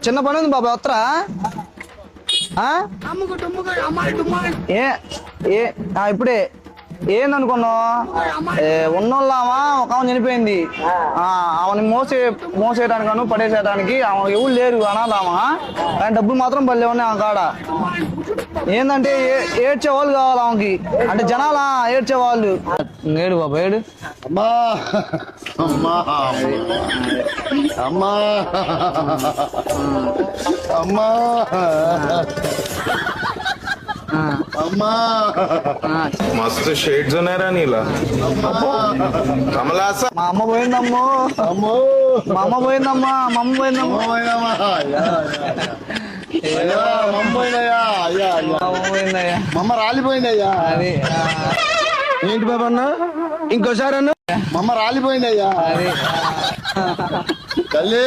చిన్న పని ఉంది బాబా వత్తరా ఏ ఏ ఇప్పుడే ఏందనుకున్నావు ఉన్నోళ్ళామా ఒక ఆమె చనిపోయింది ఆమెని మోసేయడానికను పడేసేయడానికి ఆమె ఎవరు లేరు అనాదామా కానీ డబ్బులు మాత్రం బల్లే ఉన్నాయి ఆమె కాడ ఏంటంటే ఏడ్చే వాళ్ళు కావాలి ఆమెకి అంటే జనాలా ఏడ్చే వాళ్ళు ఏడు బాబా ఏడు అమ్మా అమ్మా అమ్మా అమ్మా అమ్మా मस्त शेड्स ఉన్నాయరా నీలా కమలాస మా అమ్మ పోయిందమ్మో అమ్మో మా అమ్మ పోయిందమ్మా మా అమ్మ పోయిందమ్మా పోయినయ్యా అయ్యా మా అమ్మ పోయిందయ్యా మా అమ్మ రాలిపోయిందయ్యా అది ఏంటి బాబా అన్న ఇంకోసారి అన్న మా అమ్మ రాలిపోయిందయ్యా అది తల్లి